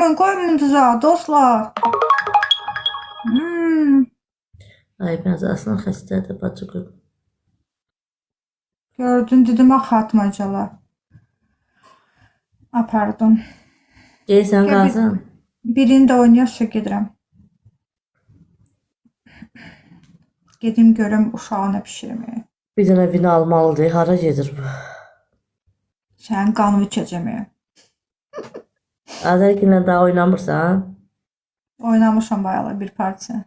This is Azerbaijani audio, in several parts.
Koymunuza dostlar. Ay ben aslında xəstədir bacıqım. Gördün dedim atmacalar. Pardon. Deyirsən qalsan. Birini də oynayarsa gedirəm. Gedim görüm uşağına pişirməyə. Bir dənə vin almalıdır. Hara gedir bu? Sənin qanını içəcəməyə. Azərginlə daha oynamırsan? Oynamışam bayağı bir parça.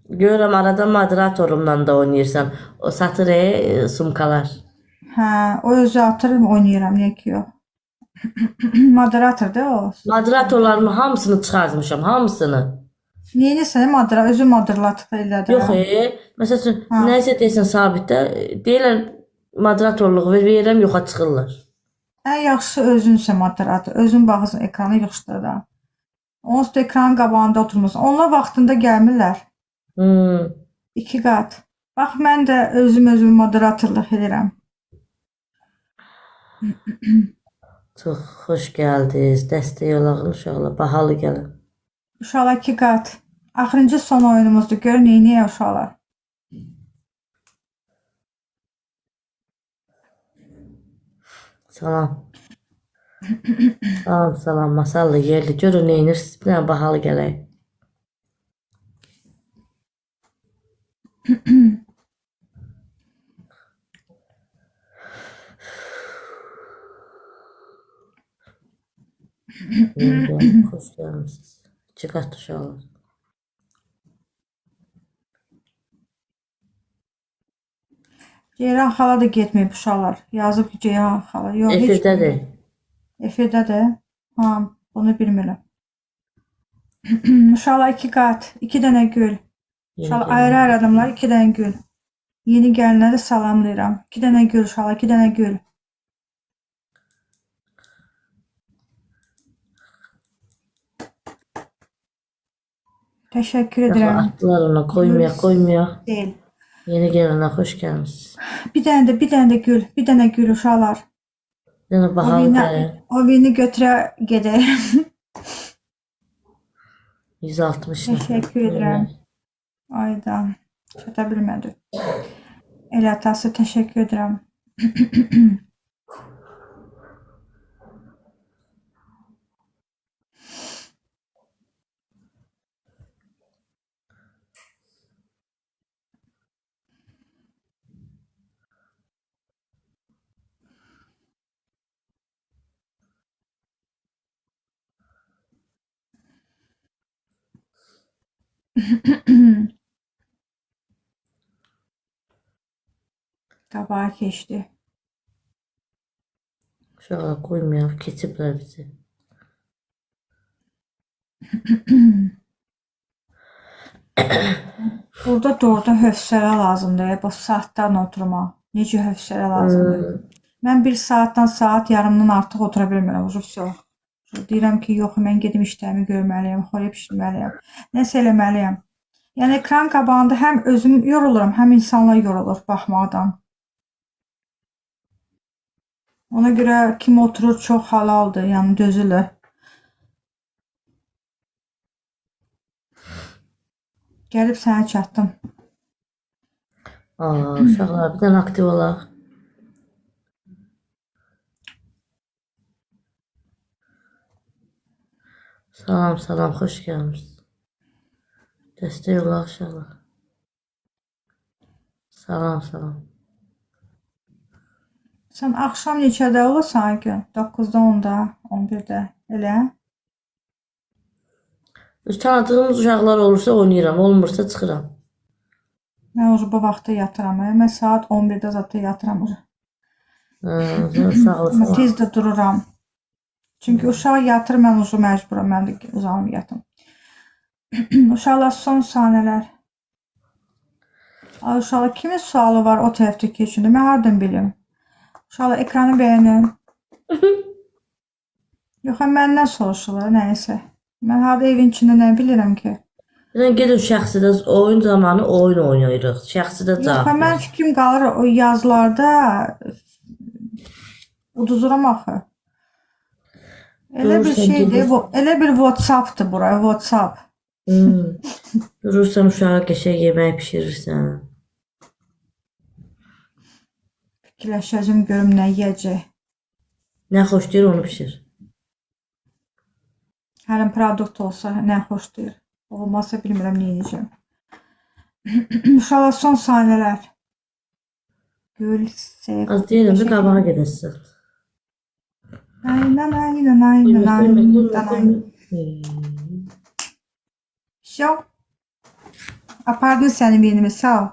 Görürəm arada moderatorumla da oynayırsan. O satır sumkalar. Hə, o özü atırım oynayıram, niyə ki yox. Moderator da o. Moderatorlarımın hamısını çıxartmışam, hamısını. Neyinəsə özü moderatör elədi. Yox, məsəl üçün nəsə deyirsən sabitdə, deyirlər moderatorluq verirəm, yoxa çıxırlar. Ən yaxşısı özünsə moderator, özün baxırsan ekranı yığışdır da. Onsuz da ekranın qabağında oturmursan. Onlar vaxtında gəlmirlər. 2 qat. Bax mən də özüm moderatorluq edirəm. Çox xoş gəldiniz. Dəstək olağın uşaqlar. Bahalı gəlin. Uşaqlar 2 qat. Axırıncı son oyunumuzdur. Görün neyniyək uşaqlar. Salam. Salam. Masallı yerli. Görün neyinirsiniz. Bir dənə bahalı gələk. Xoş gəlmişsiniz. 2 qat uşaqlar. Ceyran xala da getməyib uşaqlar. Yazıb ki Ceyran xala. Yox, heç Efirdədir. Efirdədir. Ha, bunu bilmirəm. Uşaqlar 2 qat, 2 dənə gül. Uşaqlar ayrı adamlar 2 dənə gül. Yeni gəlinləri salamlayıram. 2 dənə gül uşaqlar, 2 dənə gül. Təşəkkür edirəm. Atdılar ona, qoymayaq. Deyil. Yeni gələnə xoş gəlmişsiniz. Bir dənə də gül, bir dənə gül uşaqlar. Bir dənə bahalı gəlin. O birini götürə gedək. 160. Təşəkkür edirəm. Ayda, çata bilmədi. El atası, təşəkkür edirəm. Qabağa keçdi. Uşaqlar qoymayaq, keçiblər bizi. Burada doğrudan hövsələ lazımdır. Bu saatdan oturma. Necə hövsələ lazımdır. Mən 1 saatdan saat yarımdan artıq otura bilmirəm. Vəsə. Deyirəm ki, yox, mən gedim işlərimi görməliyəm, xorya pişirməliyəm. Nəsə eləməliyəm. Yəni ekran qabağında həm özüm yoruluram, həm insanlar yorulur baxmaqdan. Ona görə kim oturur çox halaldır, yəni dözülür. Gəlib sənə çatdım. Uşaqlar bir dənə aktiv olaq. Salam, xoş gəlmişsiniz. Dəstək olaq uşaqlar. Salam. Sən axşam neçədə olursan gün? 9-da, 10-da, 11-də, elə? Tanıdığımız uşaqlar olursa oynayıram, olmursa çıxıram. Mən bu vaxtda yatıram. Mən saat 11-də zaten yatıram. Sağ olasın. Amma tez də dururam. Çünki uşaq yatır, mən məcburam, mən də uzanım yatım. Uşaqlar son saniyələr. Uşaqlar kimin sualı var o tərəfdə keçində? Mən hardan bilim? Uşaqlar ekranı bəyənin. Yox, məndən soruşurlar, nəyəsə. Mən harada evin içində nə bilirəm ki? Gedin şəxsidə oyun zamanı oyun oynayırıq. Şəxsidə cavab verir. Mən fikrim qalır o yazılarda uduzuram axı. Elə bir Durursan şeydir, gedir. bu elə bir WhatsApp-dır bura, WhatsApp. Durursan uşağa qəşəng yemək pişirirsən. Fikirləşəcəm görüm nə yeyəcək. Nə xoşlayır onu pişir. Hər un produkt olsa nə xoşlayır. Olmazsa bilmirəm nə edəcəm. Uşaqlar son saniyələr. Gül, sev. Az deyirəm də qabağa gedəsən. Nay. Şov. Apardın sənin birini, sağ ol.